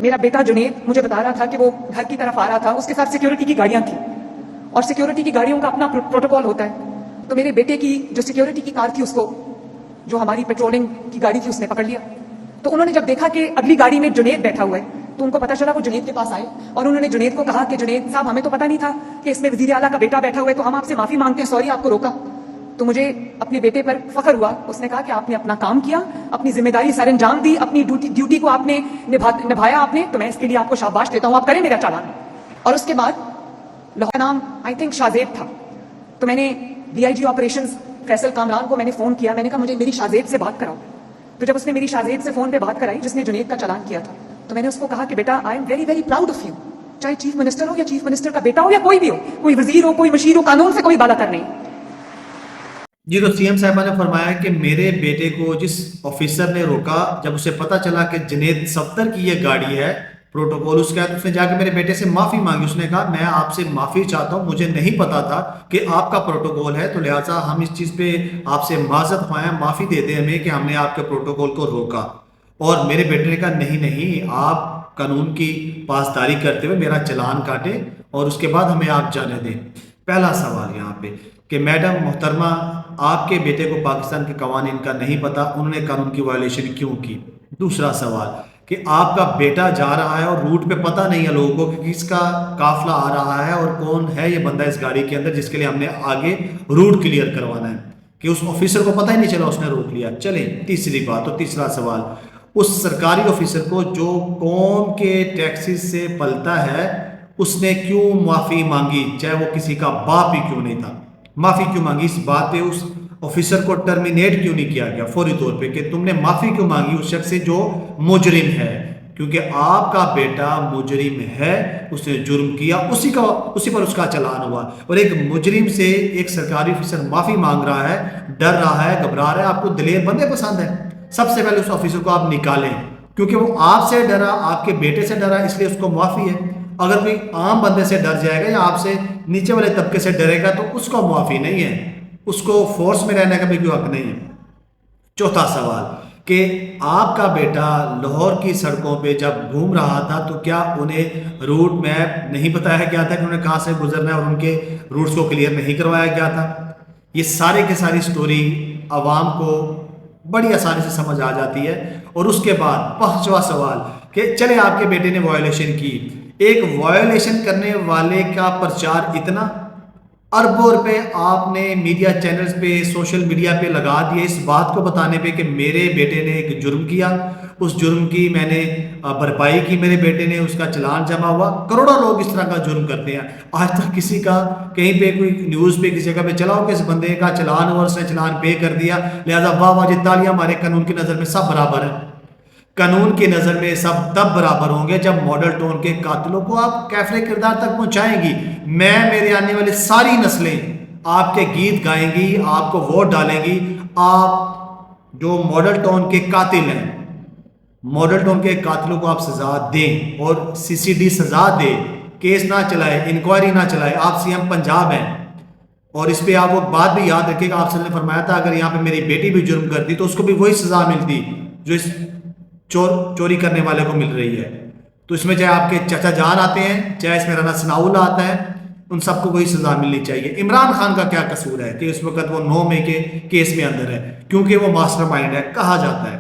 میرا بیٹا جنید مجھے بتا رہا تھا کہ وہ گھر کی طرف آ رہا تھا، اس کے ساتھ سیکیورٹی کی گاڑیاں تھیں اور سیکیورٹی کی گاڑیوں کا اپنا پروٹوکول ہوتا ہے. تو میرے بیٹے کی جو سیکیورٹی کی کار تھی، اس کو جو ہماری پیٹرولنگ کی گاڑی تھی اس نے پکڑ لیا. تو انہوں نے جب دیکھا کہ اگلی گاڑی میں جنید بیٹھا ہوا ہے تو ان کو پتا چلا. وہ جنید کے پاس آئے اور انہوں نے جنید کو کہا کہ جنید صاحب، ہمیں تو پتا نہیں تھا کہ اس میں وزیر اعلیٰ کا بیٹا بیٹھا ہوا ہے، تو ہم آپ سے معافی مانگتے ہیں، سوری آپ کو روکا. تو مجھے اپنے بیٹے پر فخر ہوا. اس نے کہا کہ آپ نے اپنا کام کیا، اپنی ذمہ داری سر انجام دی، اپنی ڈیوٹی کو آپ نے نبھایا آپ نے، تو میں اس کے لیے آپ کو شاباش دیتا ہوں، آپ کریں میرا چالان. اور اس کے بعد لاہور کا نام آئی تھنک شاہزیب تھا. تو میں نے D I G operations Faisal Kamran کو میں نے فون کیا. میں نے کہا مجھے میری شاہزیب سے بات کراؤ. تو جب اس نے میری شاہزیب سے فون پہ بات کرائی جس نے جنید کا چالان کیا تھا، تو میں نے اس کو کہا کہ بیٹا I am very very proud of you. چاہے چیف منسٹر ہو یا چیف منسٹر کا بیٹا ہو یا کوئی بھی ہو، کوئی وزیر ہو، کوئی مشیر ہو، قانون سے کوئی بالا تر نہیں. جی تو سی ایم صاحبہ نے فرمایا کہ میرے بیٹے کو جس آفیسر نے روکا، جب اسے پتا چلا کہ جنید صفدر کی یہ گاڑی ہے، پروٹوکول اس کا ہے، تو اس نے جا کے میرے بیٹے سے معافی مانگی. اس نے کہا میں آپ سے معافی چاہتا ہوں، مجھے نہیں پتا تھا کہ آپ کا پروٹوکول ہے، تو لہٰذا ہم اس چیز پہ آپ سے معذرت خواہ ہیں، معافی دے دیں ہمیں کہ ہم نے آپ کے پروٹوکول کو روکا. اور میرے بیٹے نے کہا نہیں آپ قانون کی پاسداری کرتے ہوئے میرا چلان کاٹیں اور اس کے بعد ہمیں آپ جانے دیں. پہلا سوال یہاں پہ کہ میڈم محترمہ، آپ کے بیٹے کو پاکستان کے قوانین کا نہیں پتا، انہوں نے قانون کی وائلیشن کیوں کی؟ دوسرا سوال کہ آپ کا بیٹا جا رہا ہے اور روٹ پہ پتہ نہیں ہے لوگوں کو کہ کس کا قافلہ آ رہا ہے اور کون ہے یہ بندہ اس گاڑی کے اندر جس کے لیے ہم نے آگے روٹ کلیئر کروانا ہے، کہ اس آفیسر کو پتہ ہی نہیں چلا، اس نے روک لیا. چلیں تیسری بات اور تیسرا سوال، اس سرکاری آفیسر کو جو قوم کے ٹیکسز سے پلتا ہے، اس نے کیوں معافی مانگی؟ چاہے وہ کسی کا باپ ہی کیوں نہیں تھا، معافی کیوں مانگی؟ اس بات پہ اس آفیسر کو ٹرمینیٹ کیوں نہیں کیا گیا فوری طور پہ کہ تم نے معافی کیوں مانگی اس شخص سے جو مجرم ہے؟ کیونکہ آپ کا بیٹا مجرم ہے، اس نے جرم کیا، اسی پر اس کا چلان ہوا. اور ایک مجرم سے ایک سرکاری آفیسر معافی مانگ رہا ہے، ڈر رہا ہے، گھبرا رہا ہے. آپ کو دلیر بندے پسند ہیں، سب سے پہلے اس آفیسر کو آپ نکالیں، کیونکہ وہ آپ سے ڈرا، آپ کے بیٹے سے ڈرا، اس لیے اس کو معافی ہے. اگر کوئی عام بندے سے ڈر جائے گا یا آپ سے نیچے والے طبقے سے ڈرے گا تو اس کو معافی نہیں ہے، اس کو فورس میں رہنے کا بھی کوئی حق نہیں ہے. چوتھا سوال کہ آپ کا بیٹا لاہور کی سڑکوں پہ جب گھوم رہا تھا تو کیا انہیں روٹ میپ نہیں بتایا گیا تھا کہ انہیں کہاں سے گزرنا ہے اور ان کے روٹس کو کلیئر نہیں کروایا گیا تھا؟ یہ سارے کی ساری سٹوری عوام کو بڑی آسانی سے سمجھ آ جاتی ہے. اور اس کے بعد پانچواں سوال کہ چلے آپ کے بیٹے نے وائلیشن کی، ایک وائلیشن کرنے والے کا پرچار اتنا اربوں روپے آپ نے میڈیا چینلز پہ، سوشل میڈیا پہ لگا دیے اس بات کو بتانے پہ کہ میرے بیٹے نے ایک جرم کیا، اس جرم کی میں نے بھرپائی کی، میرے بیٹے نے اس کا چلان جمع ہوا. کروڑوں لوگ اس طرح کا جرم کرتے ہیں، آج تک کسی کا کہیں پہ کوئی نیوز پہ کسی جگہ پہ چلاؤ کہ اس بندے کا چلان ہوا، اس نے چلان پے کر دیا، لہذا واہ واہ جی تالیاں، ہمارے قانون کی نظر میں سب برابر ہیں. قانون کی نظر میں سب تب برابر ہوں گے جب ماڈل ٹاؤن کے قاتلوں کو آپ کیفر کردار تک پہنچائیں گی. میرے آنے والی ساری نسلیں آپ کے گیت گائیں گی، آپ کو ووٹ ڈالیں گی. آپ جو ماڈل ٹاؤن کے قاتل ہیں، ماڈل ٹاؤن کے قاتلوں کو آپ سزا دیں اور CCD سزا دے، کیس نہ چلائے، انکوائری نہ چلائے. آپ CM پنجاب ہیں اور اس پہ آپ وہ بات بھی یاد رکھے گا، آپ نے فرمایا تھا اگر یہاں پہ میری بیٹی بھی جرم کرتی تو اس کو بھی وہی سزا ملتی جو اس چوری کرنے والے کو مل رہی ہے. تو اس میں چاہے آپ کے چچا جان آتے ہیں، چاہے اس میں رانا ثناء اللہ آتا ہے، ان سب کو وہی سزا ملنی چاہیے. عمران خان کا کیا قصور ہے کہ اس وقت وہ 9 مئی کے کیس میں اندر ہے؟ کیونکہ وہ ماسٹر مائنڈ ہے، کہا جاتا ہے.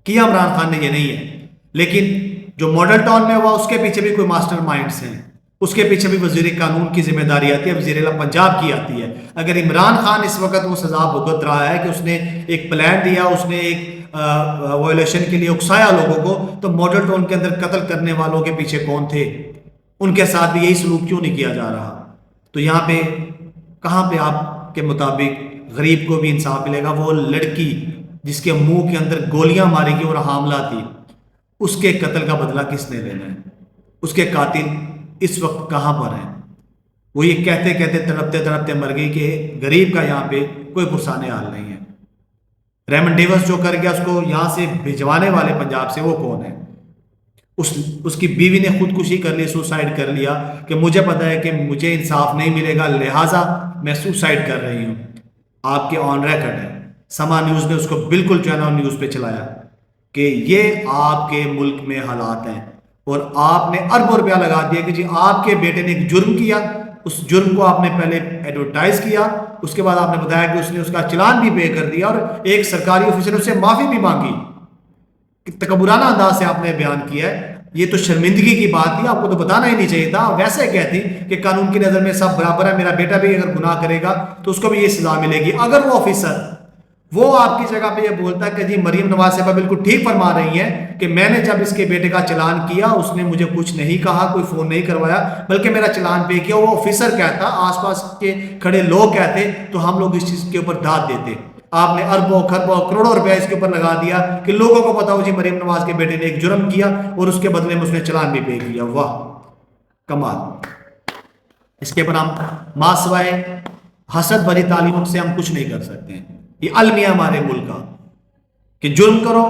کیا عمران خان نے یہ نہیں ہے، لیکن جو ماڈل ٹاؤن میں ہوا اس کے پیچھے بھی کوئی ماسٹر مائنڈز ہیں، اس کے پیچھے بھی وزیر قانون کی ذمہ داری آتی ہے، وزیر اعلیٰ پنجاب کی آتی ہے. اگر عمران خان اس وقت وہ سزا بھگت رہا ہے کہ اس نے ایک پلان دیا، اس نے ایک وائلیشن کے لیے اکسایا لوگوں کو، تو ماڈل ٹاؤن کے اندر قتل کرنے والوں کے پیچھے کون تھے؟ ان کے ساتھ بھی یہی سلوک کیوں نہیں کیا جا رہا؟ تو یہاں پہ کہاں پہ آپ کے مطابق غریب کو بھی انصاف ملے گا؟ وہ لڑکی جس کے منہ کے اندر گولیاں ماری گئی اور حاملہ تھی، اس کے قتل کا بدلہ کس نے لینا ہے؟ اس کے قاتل اس وقت کہاں پر ہیں؟ وہ یہ کہتے کہتے تڑپتے تڑپتے مر گئی کہ غریب کا یہاں پہ کوئی پرسان حال نہیں ہے. ریمن ڈیوس جو کر گیا اس کو یہاں سے بھجوانے والے پنجاب سے، وہ کون ہے؟ اس کی بیوی نے خودکشی کر لی، سوسائڈ کر لیا کہ مجھے پتا ہے کہ مجھے انصاف نہیں ملے گا، لہٰذا میں سوسائڈ کر رہی ہوں. آپ کے آن ریکارڈ ہے، سما نیوز نے اس کو بالکل چینل نیوز پہ چلایا کہ یہ آپ کے ملک میں حالات ہیں. اور آپ نے اربوں روپیہ لگا دیا کہ جی آپ کے بیٹے نے ایک جرم کیا، اس جرم کو آپ نے پہلے ایڈورٹائز کیا، اس کے بعد آپ نے بتایا کہ اس نے اس کا چلان بھی پے کر دیا اور ایک سرکاری آفیسر نے اس سے معافی بھی مانگی. تکبرانہ انداز سے آپ نے بیان کیا ہے. یہ تو شرمندگی کی بات تھی، آپ کو تو بتانا ہی نہیں چاہیے تھا. ویسے کہتی کہ قانون کی نظر میں سب برابر ہے، میرا بیٹا بھی اگر گناہ کرے گا تو اس کو بھی یہ سزا ملے گی. اگر وہ آفیسر وہ آپ کی جگہ پہ یہ بولتا ہے کہ جی مریم نواز صاحبہ بالکل ٹھیک فرما رہی ہیں کہ میں نے جب اس کے بیٹے کا چلان کیا اس نے مجھے کچھ نہیں کہا، کوئی فون نہیں کروایا، بلکہ میرا چلان پے کیا، وہ آفیسر کہتا، آس پاس کے کھڑے لوگ کہتے تو ہم لوگ اس چیز کے اوپر داد دیتے. آپ نے اربوں کھربوں کروڑوں روپے اس کے اوپر لگا دیا کہ لوگوں کو پتا ہو جی مریم نواز کے بیٹے نے ایک جرم کیا اور اس کے بدلے میں اس نے چلان بھی پے کیا. واہ کمال. اس کے اوپر ہم ماسوائے حسد بھری تعلیموں سے ہم کچھ نہیں کر سکتے ہیں. یہ المیہ ہمارے ملک کا کہ جرم کرو،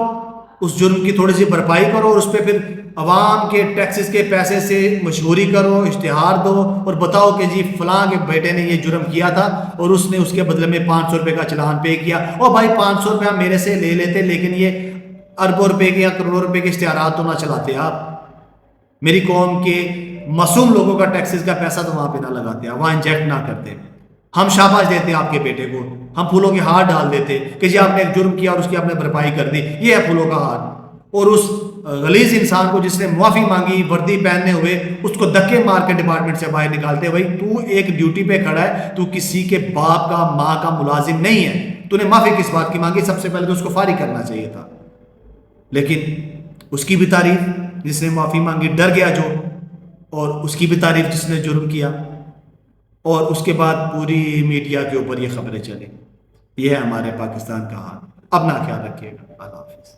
اس جرم کی تھوڑی سی بھرپائی کرو اور اس پہ پھر عوام کے ٹیکسز کے پیسے سے مشہوری کرو، اشتہار دو اور بتاؤ کہ جی فلاں کے بیٹے نے یہ جرم کیا تھا اور اس نے اس کے بدلے میں 500 روپے کا چلان پے کیا. اور بھائی 500 روپیہ میرے سے لے لیتے لیکن یہ اربوں روپے کے یا کروڑوں روپے کے اشتہارات تو نہ چلاتے آپ. میری قوم کے معصوم لوگوں کا ٹیکسز کا پیسہ تو وہاں پہ نہ لگاتے، وہاں انجیکٹ نہ کرتے. ہم شاباش دیتے آپ کے بیٹے کو، ہم پھولوں کے ہار ڈال دیتے کہ جی آپ نے ایک جرم کیا اور اس کی آپ نے بھرپائی کر دی، یہ ہے پھولوں کا ہار. اور اس غلیظ انسان کو جس نے معافی مانگی وردی پہننے ہوئے اس کو دھکے مار کے ڈپارٹمنٹ سے باہر نکالتے. بھائی تو ایک ڈیوٹی پہ کھڑا ہے، تو کسی کے باپ کا ماں کا ملازم نہیں ہے، تو نے معافی کس بات کی مانگی؟ سب سے پہلے تو اس کو فارغ کرنا چاہیے تھا. لیکن اس کی بھی تعریف جس نے معافی مانگی ڈر گیا جو، اور اس کی بھی تعریف جس نے جرم کیا، اور اس کے بعد پوری میڈیا کے اوپر یہ خبریں چلیں. یہ ہے ہمارے پاکستان کا حال. اپنا خیال رکھیے گا. اللہ حافظ.